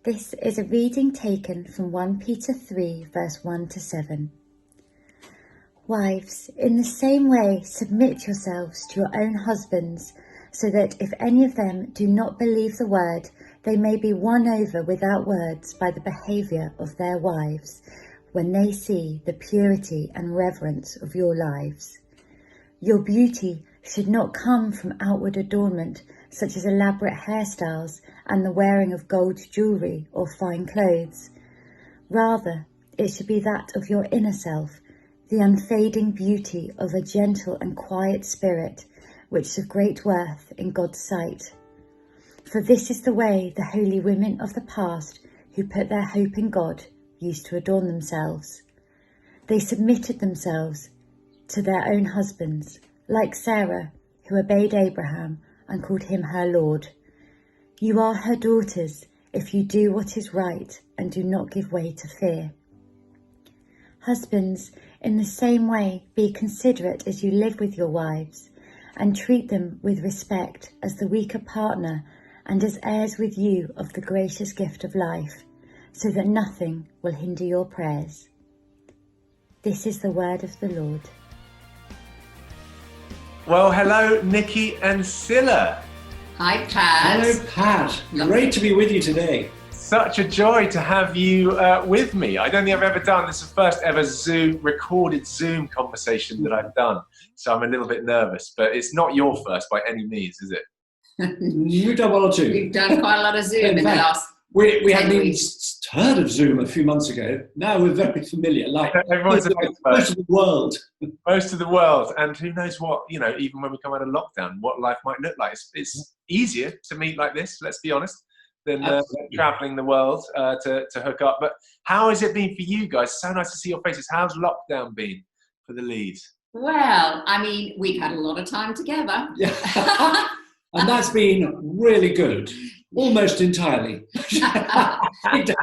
This is a reading taken from 1 Peter 3, verse 1 to 7. Wives, in the same way submit yourselves to your own husbands, so that if any of them do not believe the word, they may be won over without words by the behaviour of their wives, when they see the purity and reverence of your lives. Your beauty should not come from outward adornment, such as elaborate hairstyles and the wearing of gold jewellery or fine clothes. Rather, it should be that of your inner self, the unfading beauty of a gentle and quiet spirit, which is of great worth in God's sight. For this is the way the holy women of the past, who put their hope in God, used to adorn themselves. They submitted themselves to their own husbands, like Sarah, who obeyed Abraham and called him her Lord. You are her daughters if you do what is right and do not give way to fear. Husbands, in the same way, be considerate as you live with your wives, and treat them with respect as the weaker partner and as heirs with you of the gracious gift of life, so that nothing will hinder your prayers. This is the word of the Lord. Well, hello, Nicky and Sila. Hi, Pat. Hello, Pat. Great to be with you today. Such a joy to have you with me. I don't think I've ever done this. Is the first ever recorded Zoom conversation that I've done. So I'm a little bit nervous, but it's not your first by any means, is it? We've done one or two. We've done quite a lot of Zoom in the last. We hadn't even heard of Zoom a few months ago. Now we're very familiar, like Everyone's most of the world. Most of the world. And who knows what, even when we come out of lockdown, what life might look like. It's easier to meet like this, let's be honest, than traveling the world to hook up. But how has it been for you guys? So nice to see your faces. How's lockdown been for the Lees? Well, I mean, we've had a lot of time together. Yeah. And that's been really good. Almost entirely. It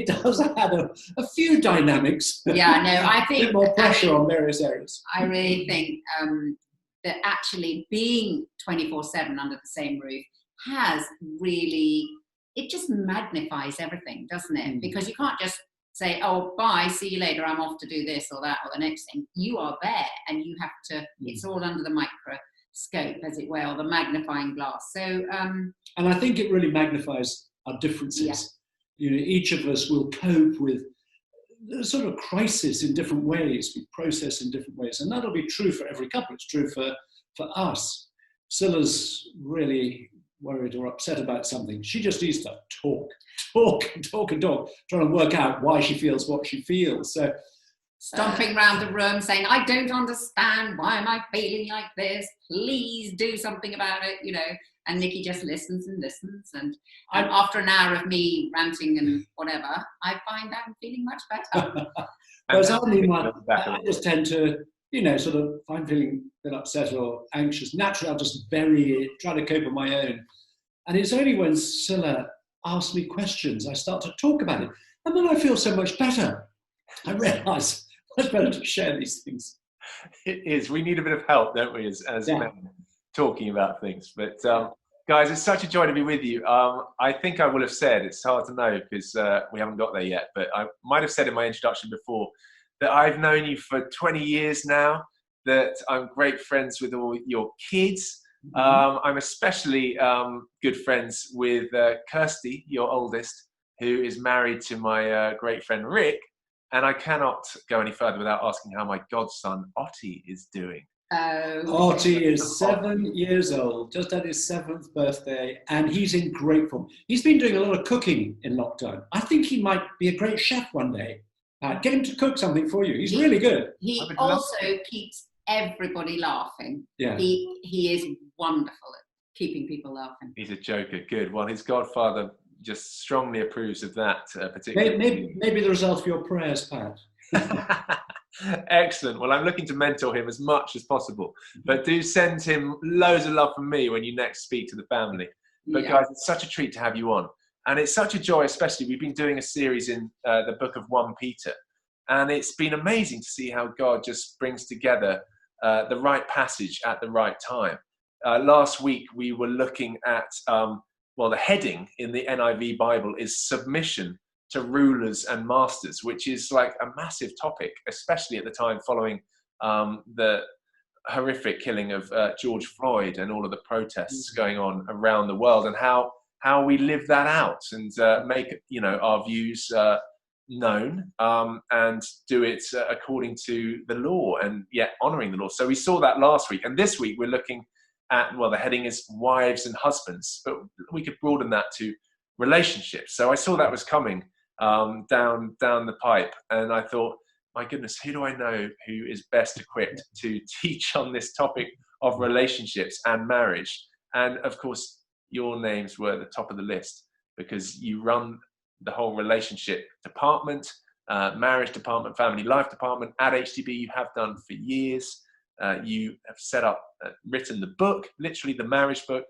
does add a few dynamics. Yeah, no, I think a bit more pressure on various areas. I really think that actually being 24/7 under the same roof has really, it just magnifies everything, doesn't it? Because you can't just say, oh, bye, see you later, I'm off to do this or that or the next thing. You are there and you have to, it's all under the microscope, as it were, or the magnifying glass. So, and I think it really magnifies our differences. Yeah. Each of us will cope with a sort of crisis in different ways. We process in different ways, and that'll be true for every couple. It's true for us. Sila's really worried or upset about something. She just needs to talk, trying to work out why she feels what she feels. So. Stomping around the room saying, I don't understand, why am I feeling like this? Please do something about it, And Nicky just listens and listens. And after an hour of me ranting and whatever, I find that I'm feeling much better. Whereas I just tend to, sort of, if I'm feeling a bit upset or anxious, naturally I'll just bury it, try to cope on my own. And it's only when Sila asks me questions, I start to talk about it. And then I feel so much better. I realise it's better to share these things. It is. We need a bit of help, don't we, as men talking about things. But guys, it's such a joy to be with you. I think I will have said, it's hard to know because we haven't got there yet, but I might have said in my introduction before that I've known you for 20 years now, that I'm great friends with all your kids. I'm especially good friends with Kirsty, your oldest, who is married to my great friend Rick. And I cannot go any further without asking how my godson, Otti, is doing. Otti is 7 years old, just had his 7th birthday, and he's in great form. He's been doing a lot of cooking in lockdown. I think he might be a great chef one day. Get him to cook something for you. He's really good. He also keeps everybody laughing. Yeah. He is wonderful at keeping people laughing. He's a joker. Good. Well, his godfather just strongly approves of that particular. Maybe the result of your prayers, Pat. Excellent. Well, I'm looking to mentor him as much as possible, but do send him loads of love from me when you next speak to the family. But guys, it's such a treat to have you on, and it's such a joy. Especially, we've been doing a series in the book of 1 Peter, and it's been amazing to see how God just brings together the right passage at the right time. Last week we were looking at well, the heading in the NIV Bible is submission to rulers and masters, which is like a massive topic, especially at the time following the horrific killing of George Floyd and all of the protests going on around the world, and how we live that out and make our views known and do it according to the law, and yet honouring the law. So we saw that last week, and this week we're looking at, well, the heading is wives and husbands, but we could broaden that to relationships. So I saw that was coming down the pipe, and I thought, my goodness, who do I know who is best equipped to teach on this topic of relationships and marriage? And of course, your names were at the top of the list, because you run the whole relationship department, marriage department, family life department at HTB. You have done for years. You have set up, written the book, literally the marriage book,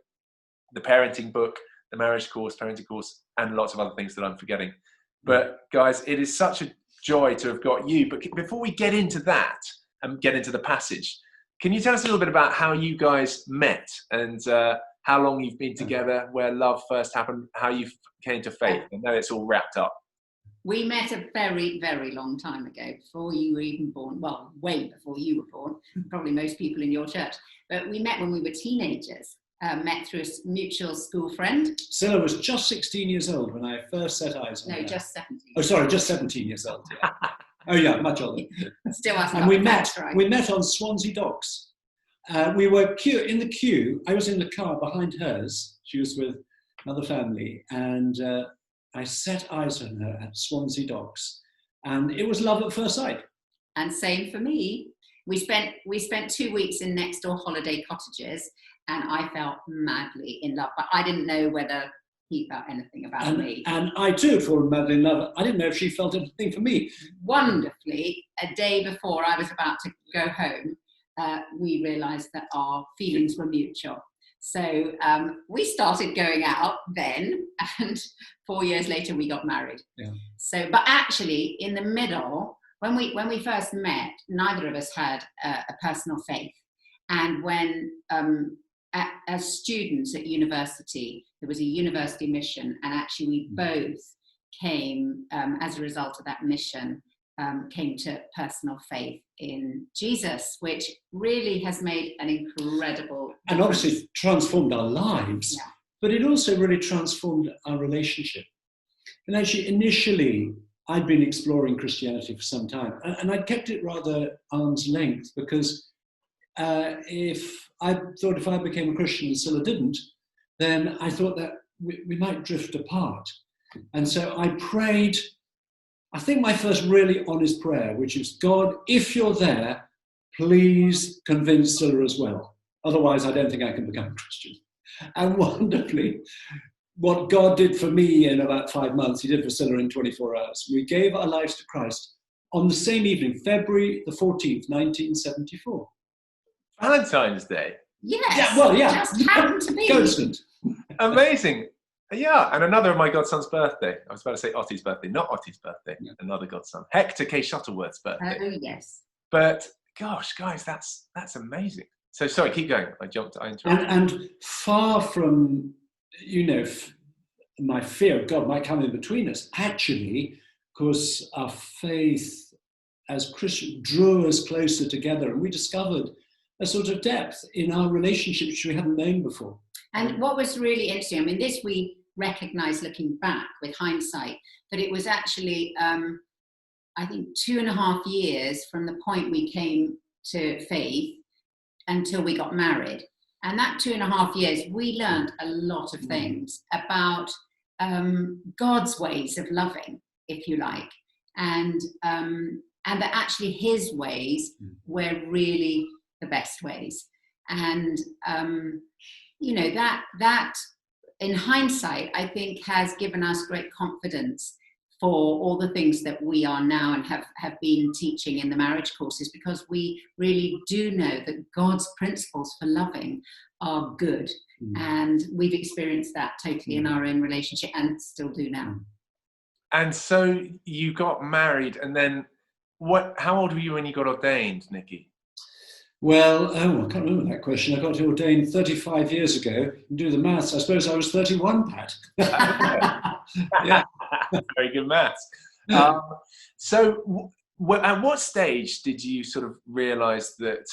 the parenting book, the marriage course, parenting course, and lots of other things that I'm forgetting. But guys, it is such a joy to have got you. But before we get into that and get into the passage, can you tell us a little bit about how you guys met and how long you've been together, where love first happened, how you came to faith? I know it's all wrapped up. We met a very, very long time ago, before you were even born. Well, way before you were born, probably most people in your church. But we met when we were teenagers, met through a mutual school friend. Sila was just 16 years old when I first set eyes on her. No, just 17. Oh, sorry, just 17 years old. Yeah. Oh, yeah, much older. Still hasn't And got we the met. facts right. We met on Swansea Docks. We were in the queue. I was in the car behind hers. She was with another family, and I set eyes on her at Swansea Docks, and it was love at first sight. And same for me. We spent 2 weeks in next door holiday cottages, and I fell madly in love. But I didn't know whether he felt anything about me. And I too had fallen madly in love. I didn't know if she felt anything for me. Wonderfully, a day before I was about to go home, we realised that our feelings were mutual. So we started going out then, and 4 years later we got married. Yeah. So, but actually, in the middle, when we first met, neither of us had a personal faith, and when as students at university, there was a university mission, and actually we both came as a result of that mission. Came to personal faith in Jesus, which really has made an incredible difference. And obviously transformed our lives, yeah. But it also really transformed our relationship. And actually, initially, I'd been exploring Christianity for some time, and I'd kept it rather arm's length, because if I became a Christian and Sila didn't, then I thought that we might drift apart. And so I prayed, I think my first really honest prayer, which is, God, if you're there, please convince Sila as well. Otherwise, I don't think I can become a Christian. And wonderfully, what God did for me in about 5 months, he did for Sila in 24 hours. We gave our lives to Christ on the same evening, February the 14th, 1974. Valentine's Day? Yes. Yeah, well, yeah. Just happened to be. Constant. Amazing. Yeah, and another of my godson's birthday. I was about to say Otti's birthday, not Otti's birthday. Yeah. Another godson, Hector K. Shuttleworth's birthday. Oh yes. But gosh, guys, that's amazing. So sorry, keep going. I interrupted. And far from, my fear of God might come in between us. Actually, because our faith as Christians drew us closer together, and we discovered a sort of depth in our relationship which we hadn't known before. And what was really interesting, I mean, this we recognize looking back with hindsight, that it was actually, I think, 2.5 years from the point we came to faith until we got married. And that 2.5 years, we learned a lot of things about God's ways of loving, if you like, and that actually his ways were really the best ways. And that in hindsight, I think has given us great confidence for all the things that we are now and have been teaching in the marriage courses, because we really do know that God's principles for loving are good. And we've experienced that totally in our own relationship, and still do now. And so you got married, and then how old were you when you got ordained, Nicky? Well, I can't remember that question. I got ordained 35 years ago. You can do the maths. I suppose I was 31, Pat. Yeah. Very good maths. So at what stage did you sort of realize that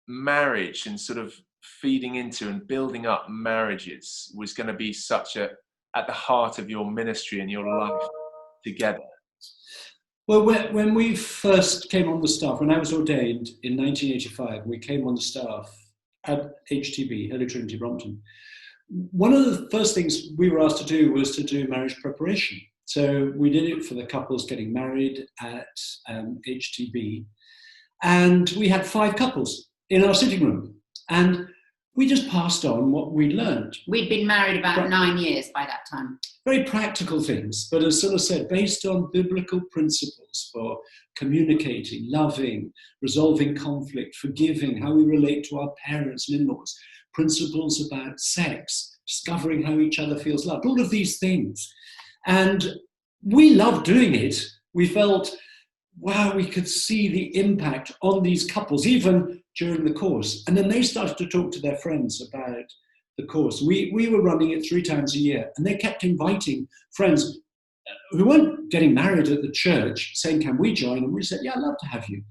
marriage and sort of feeding into and building up marriages was going to be at the heart of your ministry and your life together? Well, when we first came on the staff, when I was ordained in 1985, we came on the staff at HTB, Holy Trinity Brompton. One of the first things we were asked to do was to do marriage preparation. So we did it for the couples getting married at HTB. And we had 5 couples in our sitting room. And we just passed on what we learned. We'd been married about 9 years by that time. Very practical things, but as Sila said, based on biblical principles for communicating, loving, resolving conflict, forgiving, how we relate to our parents and in-laws, principles about sex, discovering how each other feels loved, all of these things. And we loved doing it. We felt, wow, we could see the impact on these couples, even during the course. And then they started to talk to their friends about the course. We were running it 3 times a year, and they kept inviting friends who weren't getting married at the church, saying, can we join? And we said, yeah, I'd love to have you.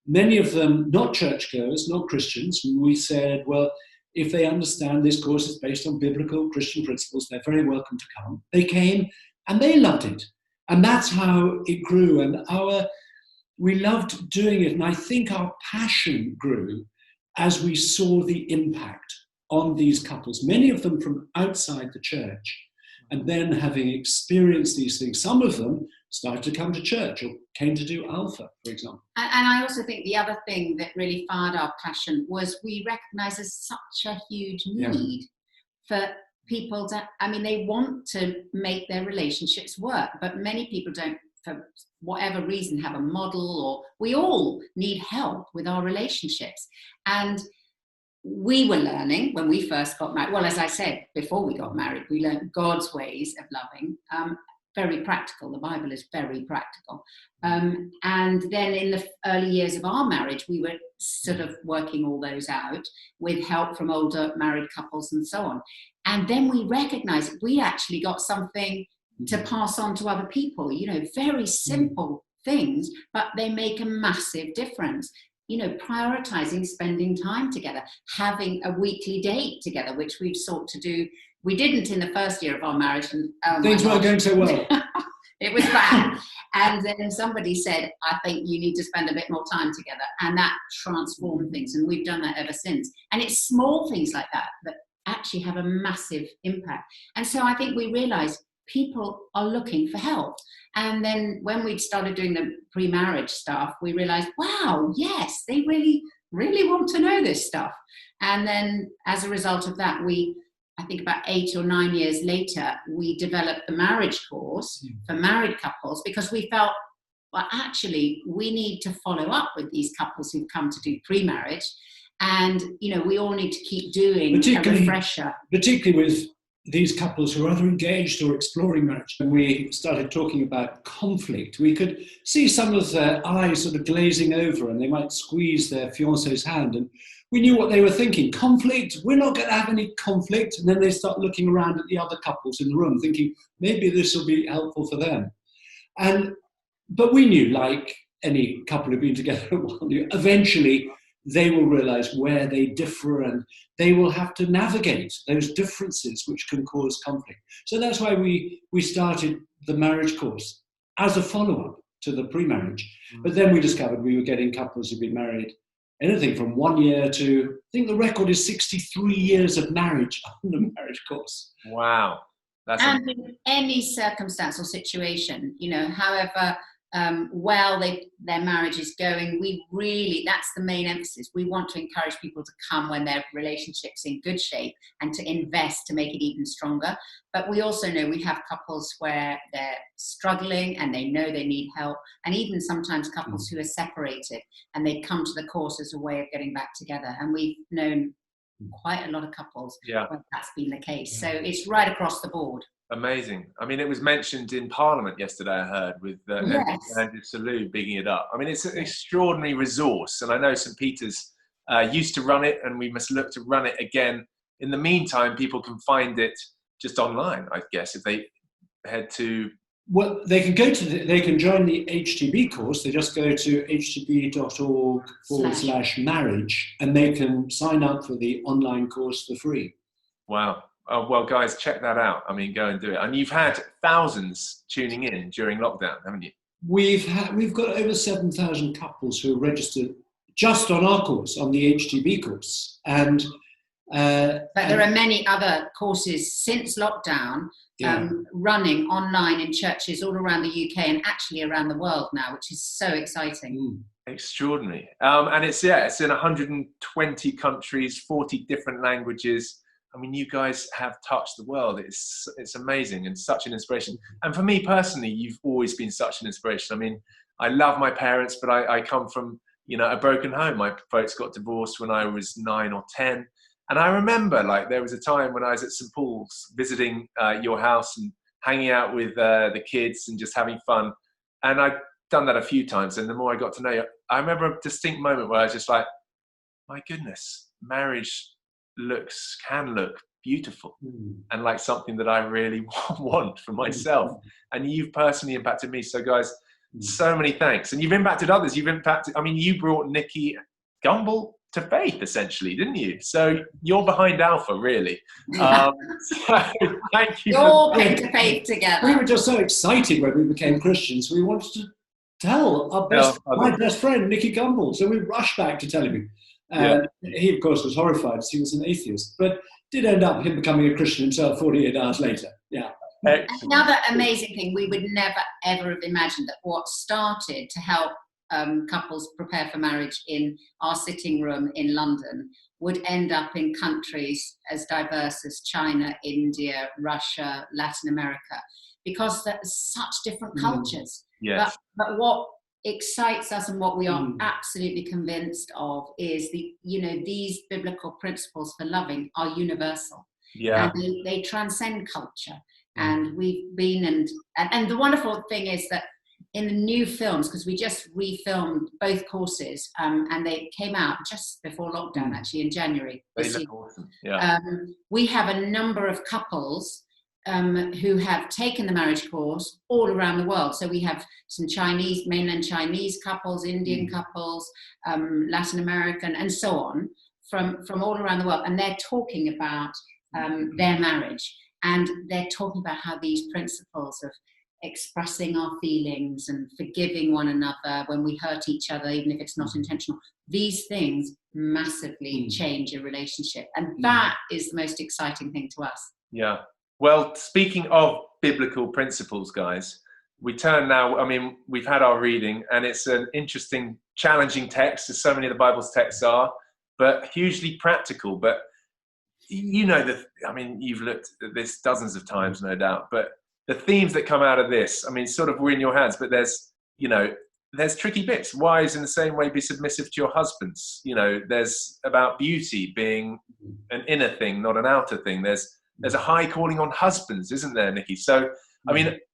Many of them, not churchgoers, not Christians. And we said, well, if they understand this course is based on biblical Christian principles, they're very welcome to come. They came and they loved it. And that's how it grew. And we loved doing it. And I think our passion grew as we saw the impact on these couples, many of them from outside the church. And then having experienced these things, some of them started to come to church or came to do Alpha, for example. And I also think the other thing that really fired our passion was we recognise there's such a huge need for people to, they want to make their relationships work, but many people don't, for whatever reason, have a model, or we all need help with our relationships. And we were learning when we first got married. Well, as I said, before we got married, we learned God's ways of loving. Very practical. The Bible is very practical. And then in the early years of our marriage, we were sort of working all those out with help from older married couples and so on. And then we recognized we actually got something to pass on to other people, very simple things, but they make a massive difference. Prioritizing spending time together, having a weekly date together, which we've sought to do. We didn't in the first year of our marriage. And things weren't going so well. It was bad. And then somebody said, I think you need to spend a bit more time together. And that transformed things. And we've done that ever since. And it's small things like that that actually have a massive impact. And so I think we realized people are looking for help. And then when we started doing the pre-marriage stuff, we realized, wow, yes, they really, really want to know this stuff. And then as a result of that, I think about 8 or 9 years later, we developed the marriage course for married couples, because we felt, well, actually, we need to follow up with these couples who've come to do pre-marriage. And, we all need to keep doing a refresher. Particularly with these couples who are either engaged or exploring marriage. When we started talking about conflict, we could see some of their eyes sort of glazing over, and they might squeeze their fiancé's hand. And we knew what they were thinking. Conflict? We're not going to have any conflict. And then they start looking around at the other couples in the room, thinking, maybe this will be helpful for them. But we knew, like any couple who've been together a while, eventually they will realize where they differ, and they will have to navigate those differences which can cause conflict. So that's why we started the marriage course as a follow-up to the pre-marriage. But then we discovered we were getting couples who've been married anything from 1 year to, I think the record is 63 years of marriage on the marriage course. Wow. And in any circumstance or situation, however well their marriage is going, that's the main emphasis. We want to encourage people to come when their relationship's in good shape and to invest to make it even stronger. But we also know we have couples where they're struggling and they know they need help, and even sometimes couples who are separated and they come to the course as a way of getting back together. And we've known quite a lot of couples where that's been the case. So it's right across the board. Amazing. I mean, it was mentioned in Parliament yesterday, I heard, with Yes. Andrew Selou bigging it up. I mean, it's an extraordinary resource, and I know St. Peter's used to run it, and we must look to run it again. In the meantime, people can find it just online, I guess, if they head to... Well, they can they can join the HTB course. They just go to htb.org/marriage, and they can sign up for the online course for free. Wow. Oh, well, guys, check that out. I mean, go and do it. And you've had thousands tuning in during lockdown, haven't you? We've got over 7,000 couples who are registered just on our course, on the HTB course. But there are many other courses since lockdown running online in churches all around the UK and actually around the world now, which is so exciting. Extraordinary. And it's in 120 countries, 40 different languages. I mean, you guys have touched the world. It's amazing and such an inspiration. And for me personally, you've always been such an inspiration. I mean, I love my parents, but I come from, a broken home. My folks got divorced when I was 9 or 10. And I remember, there was a time when I was at St. Paul's visiting your house and hanging out with the kids and just having fun. And I'd done that a few times. And the more I got to know you, I remember a distinct moment where I was just like, my goodness, marriage can look beautiful and like something that I really want for myself. And you've personally impacted me. So guys, so many thanks. And you've impacted others. You brought Nicky Gumbel to faith, essentially, didn't you? So you're behind Alpha, really. So thank you. You all came to faith together. We were just so excited when we became Christians. We wanted to tell my best friend, Nicky Gumbel. So we rushed back to tell him. And he, of course, was horrified as he was an atheist, but did end up him becoming a Christian himself 48 hours later. Yeah. Another amazing thing, we would never, ever have imagined that what started to help couples prepare for marriage in our sitting room in London would end up in countries as diverse as China, India, Russia, Latin America, because there's such different cultures. Yes. But what excites us and what we are absolutely convinced of is these biblical principles for loving are universal. Yeah. And they transcend culture. And we've been and the wonderful thing is that in the new films, because we just refilmed both courses, and they came out just before lockdown, actually in January. They look awesome. Yeah. We have a number of couples who have taken the marriage course all around the world. So we have some mainland Chinese couples, Indian couples, Latin American, and so on, from all around the world. And they're talking about their marriage. And they're talking about how these principles of expressing our feelings and forgiving one another when we hurt each other, even if it's not intentional, these things massively change a relationship. And that is the most exciting thing to us. Yeah. Well, speaking of biblical principles, guys, we turn now, we've had our reading, and it's an interesting, challenging text, as so many of the Bible's texts are, but hugely practical. But you've looked at this dozens of times, no doubt, but the themes that come out of this, sort of we're in your hands, but there's tricky bits. Wives, in the same way, be submissive to your husbands. There's about beauty being an inner thing, not an outer thing. There's a high calling on husbands, isn't there, Nicky? So,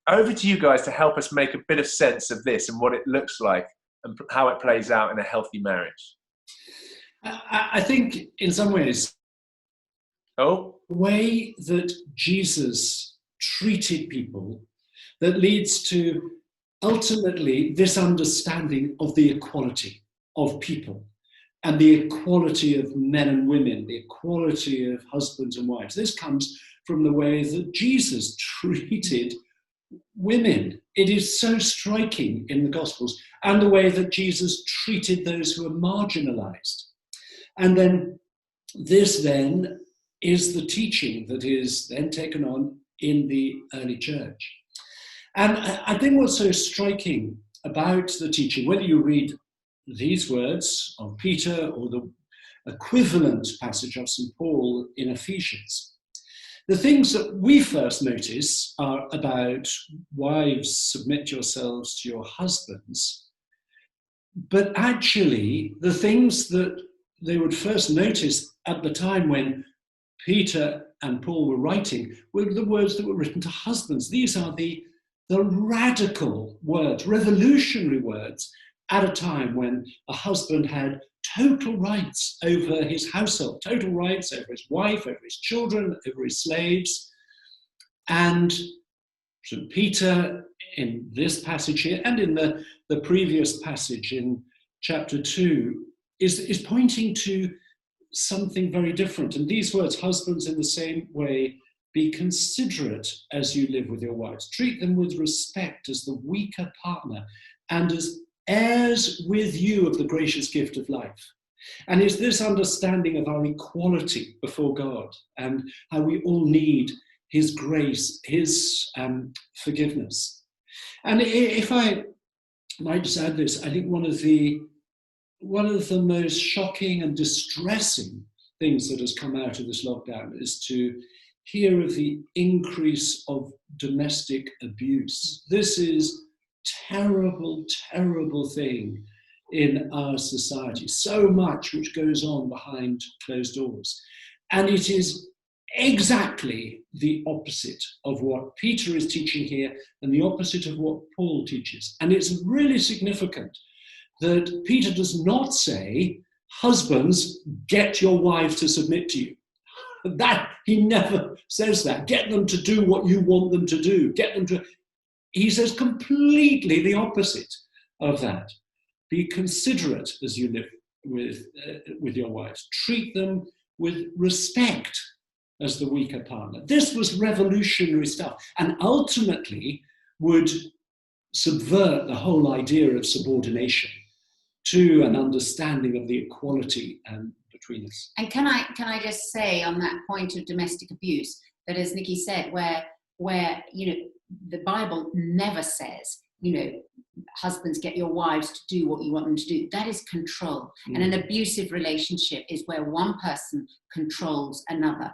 over to you guys to help us make a bit of sense of this and what it looks like and how it plays out in a healthy marriage. I think, in some ways, the way that Jesus treated people that leads to ultimately this understanding of the equality of people and the equality of men and women, the equality of husbands and wives. This comes from the way that Jesus treated women. It is so striking in the Gospels, and the way that Jesus treated those who are marginalized. And then this then is the teaching that is then taken on in the early church. And I think what's so striking about the teaching, whether you read these words of Peter or the equivalent passage of St. Paul in Ephesians, the things that we first notice are about wives, submit yourselves to your husbands. But actually, the things that they would first notice at the time when Peter and Paul were writing were the words that were written to husbands. These are the radical words, revolutionary words, at a time when a husband had total rights over his household, total rights over his wife, over his children, over his slaves. And St. Peter, in this passage here, and in the previous passage in chapter 2, is pointing to something very different. And these words, husbands, in the same way, be considerate as you live with your wives. Treat them with respect as the weaker partner and as heirs with you of the gracious gift of life. And it's this understanding of our equality before God and how we all need his grace, his forgiveness. And if I might just add this, I think one of the most shocking and distressing things that has come out of this lockdown is to hear of the increase of domestic abuse. This is terrible, terrible thing in our society. So much which goes on behind closed doors. And it is exactly the opposite of what Peter is teaching here and the opposite of what Paul teaches. And it's really significant that Peter does not say, husbands, get your wives to submit to you. That, he never says that. Get them to do what you want them to do. He says completely the opposite of that. Be considerate as you live with your wives. Treat them with respect as the weaker partner. This was revolutionary stuff, and ultimately would subvert the whole idea of subordination to an understanding of the equality between us. And can I just say on that point of domestic abuse that, as Nicky said, where the Bible never says, husbands, get your wives to do what you want them to do. That is control. Mm. And an abusive relationship is where one person controls another.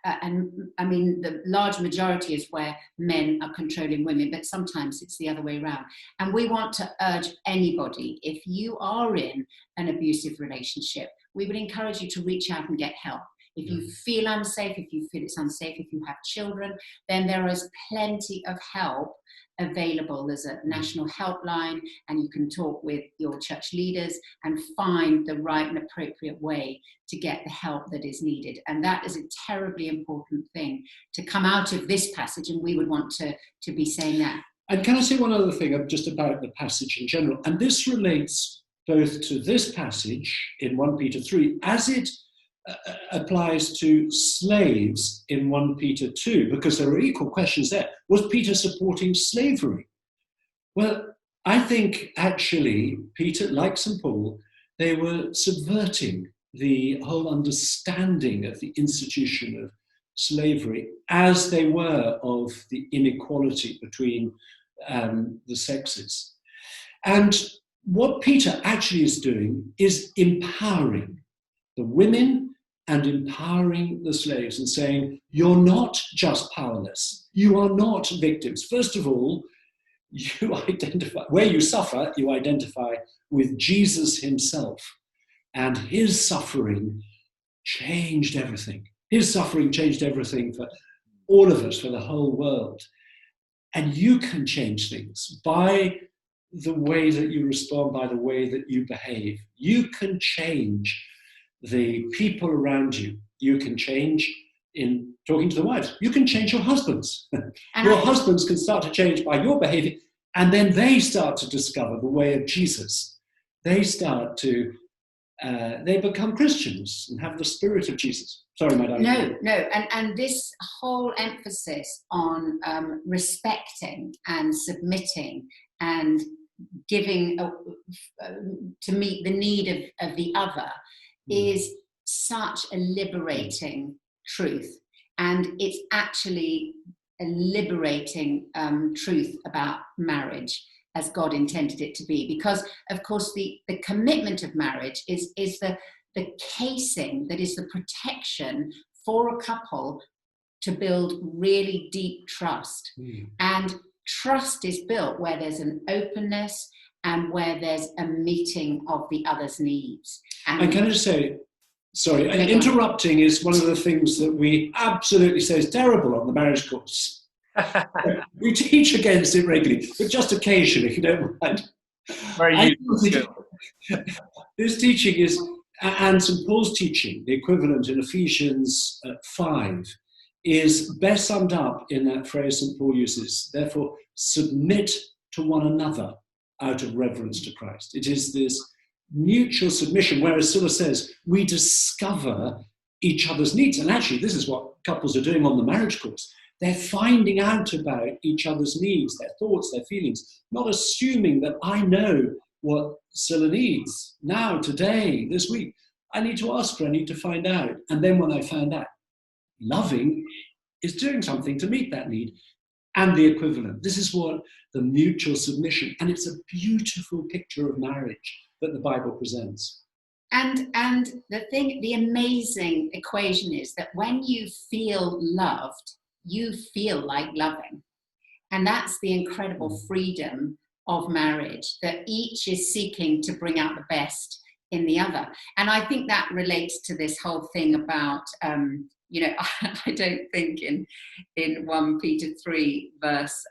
And I mean, the large majority is where men are controlling women, but sometimes it's the other way around. And we want to urge anybody, if you are in an abusive relationship, we would encourage you to reach out and get help. If you feel unsafe, if you feel it's unsafe, if you have children, then there is plenty of help available. There's a national helpline, and you can talk with your church leaders and find the right and appropriate way to get the help that is needed. And that is a terribly important thing to come out of this passage, and we would want to be saying that. And can I say one other thing just about the passage in general? And this relates both to this passage in 1 Peter 3 as it applies to slaves in 1 Peter 2, because there are equal questions there. Was Peter supporting slavery? Well, I think actually Peter, like St. Paul, they were subverting the whole understanding of the institution of slavery as they were of the inequality between the sexes. And what Peter actually is doing is empowering the women and empowering the slaves and saying, you're not just powerless. You are not victims. First of all, you identify, where you suffer, you identify with Jesus himself. And his suffering changed everything. His suffering changed everything for all of us, for the whole world. And you can change things by the way that you respond, by the way that you behave. You can change the people around you. You can change in talking to the wives. You can change your husbands. Your husbands can start to change by your behavior, and then they start to discover the way of Jesus. They start to, they become Christians and have the spirit of Jesus. Sorry, my darling. No. And this whole emphasis on respecting and submitting and giving to meet the need of the other is such a liberating truth. And it's actually a liberating truth about marriage as God intended it to be. Because, of course, the commitment of marriage is the casing that is the protection for a couple to build really deep trust. And trust is built where there's an openness and where there's a meeting of the other's needs. And can I just say, Sorry, interrupting is one of the things that we absolutely say is terrible on the marriage course. We teach against it regularly, but just occasionally, if you don't mind. Very useful. This teaching is, and St. Paul's teaching, the equivalent in Ephesians 5, is best summed up in that phrase St. Paul uses, therefore, submit to one another out of reverence to Christ. It is this mutual submission, whereas Sila says, we discover each other's needs. And actually, this is what couples are doing on the marriage course. They're finding out about each other's needs, their thoughts, their feelings, not assuming that I know what Sila needs now, today, this week. I need to ask her, I need to find out. And then when I find out, loving is doing something to meet that need. And the equivalent. This is what the mutual submission, and it's a beautiful picture of marriage that the Bible presents. And the amazing equation is that when you feel loved, you feel like loving. And that's the incredible freedom of marriage, that each is seeking to bring out the best in the other. And I think that relates to this whole thing about, I don't think in 1 Peter 3 verse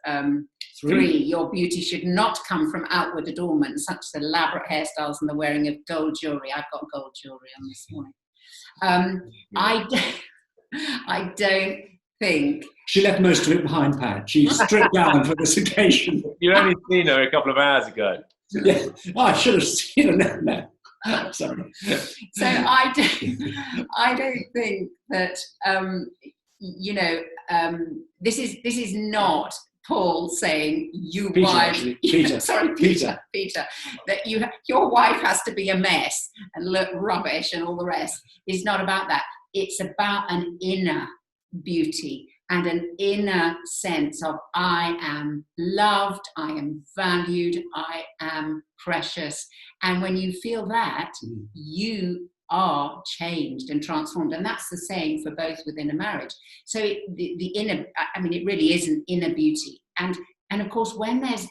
3, your beauty should not come from outward adornment, such as elaborate hairstyles and the wearing of gold jewelry. I've got gold jewelry on this morning. I don't think. She left most of it behind, Pat. She stripped down for this occasion. You only seen her a couple of hours ago. Yeah. Oh, I should have seen her now. Sorry. So I don't think that this is not Paul saying you Peter, wife. Peter. Sorry, Peter. That your wife has to be a mess and look rubbish and all the rest. It's not about that. It's about an inner beauty and an inner sense of I am loved, I am valued, I am precious. And when you feel that, you are changed and transformed. And that's the same for both within a marriage. So the inner, it really is an inner beauty. And of course, when there's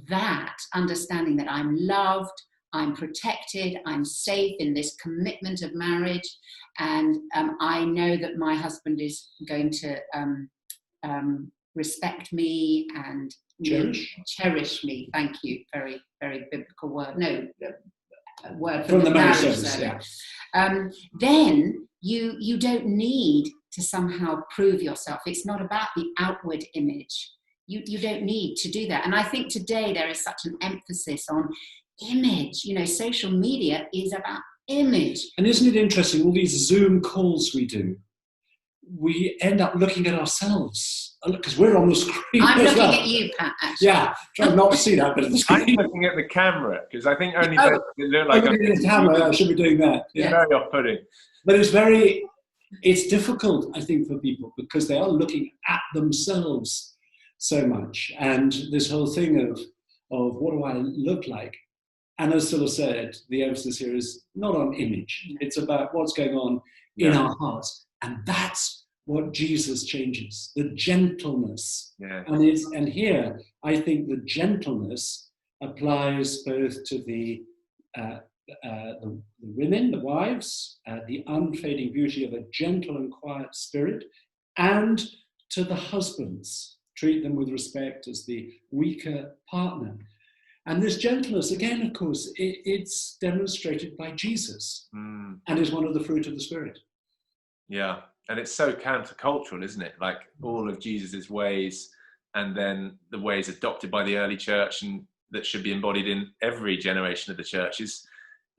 that understanding that I'm loved, I'm protected, I'm safe in this commitment of marriage, and I know that my husband is going to respect me and cherish me. Thank you. Very, very biblical word. No, a word from the marriage service. Yeah. Then you don't need to somehow prove yourself. It's not about the outward image. You don't need to do that. And I think today there is such an emphasis on image. Social media is about image. And isn't it interesting, all these Zoom calls we do, we end up looking at ourselves because we're on the screen. I'm looking at you, Pat, actually. Yeah, try not to see that, but at the screen. I'm looking at the camera because I think only it look like the camera. I should be doing that. Yeah. Very off-putting. But it's difficult, I think, for people because they are looking at themselves so much. And this whole thing of what do I look like? And as Sila said, the emphasis here is not on image. It's about what's going on in our hearts. And that's what Jesus changes, the gentleness. Yeah. And here, I think the gentleness applies both to the women, the wives, the unfading beauty of a gentle and quiet spirit, and to the husbands. Treat them with respect as the weaker partner. And this gentleness, again, of course, it's demonstrated by Jesus and is one of the fruit of the Spirit. Yeah, and it's so countercultural, isn't it? Like all of Jesus's ways and then the ways adopted by the early church and that should be embodied in every generation of the church is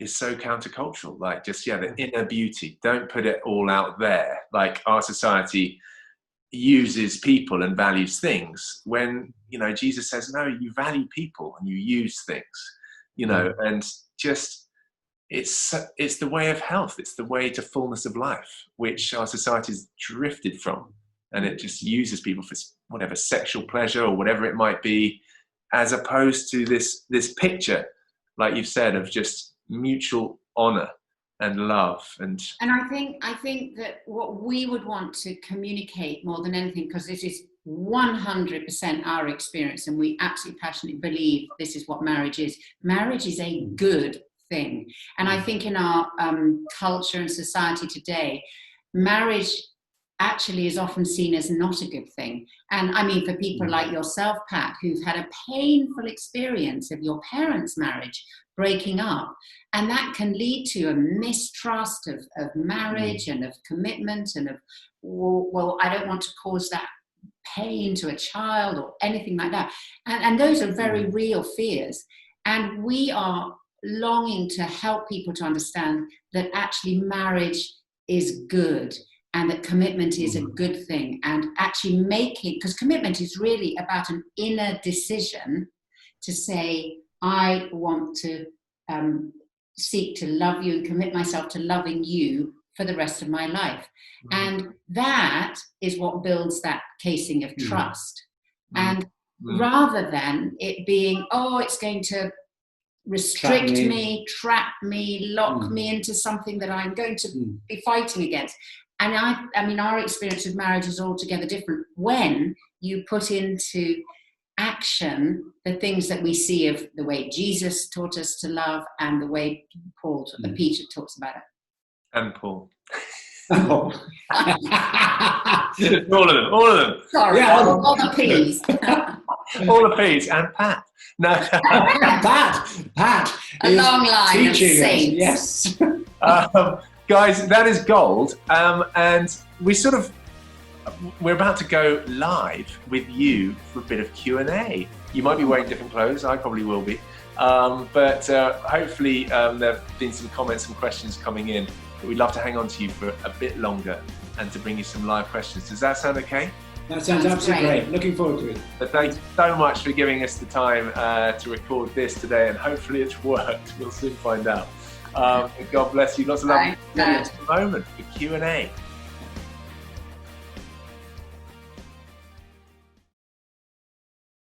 so countercultural. Like just, the inner beauty. Don't put it all out there. Like our society uses people and values things when Jesus says no, you value people and you use things, and just it's the way of health, it's the way to fullness of life, which our society's drifted from, and it just uses people for whatever sexual pleasure or whatever it might be, as opposed to this picture, like you've said, of just mutual honor and love. And I think that what we would want to communicate more than anything, because this is 100% our experience and we absolutely passionately believe this is what marriage is. Marriage is a good thing. And I think in our culture and society today, marriage actually is often seen as not a good thing. And I mean, for people like yourself, Pat, who've had a painful experience of your parents' marriage breaking up, and that can lead to a mistrust of marriage and of commitment and of, well, I don't want to cause that pain to a child or anything like that. And those are very real fears. And we are longing to help people to understand that actually marriage is good, and that commitment is a good thing, and actually making, because commitment is really about an inner decision to say, I want to seek to love you and commit myself to loving you for the rest of my life. And that is what builds that casing of trust. And rather than it being, oh, it's going to restrict me, trap me, lock me into something that I'm going to be fighting against. And I mean, our experience of marriage is altogether different when you put into action the things that we see of the way Jesus taught us to love and the way Peter talks about it. And Paul. Oh. all of them. Sorry, all the P's. All the P's and Pat. No. Pat. A long line of saints. Yes. Guys, that is gold. And we're about to go live with you for a bit of Q&A. You might be wearing different clothes. I probably will be. But hopefully there have been some comments and questions coming in. But we'd love to hang on to you for a bit longer and to bring you some live questions. Does that sound okay? That sounds absolutely great. Looking forward to it. But thank you so much for giving us the time to record this today, and hopefully it's worked. We'll soon find out. God bless you. Lots of love. Moment for Q&A.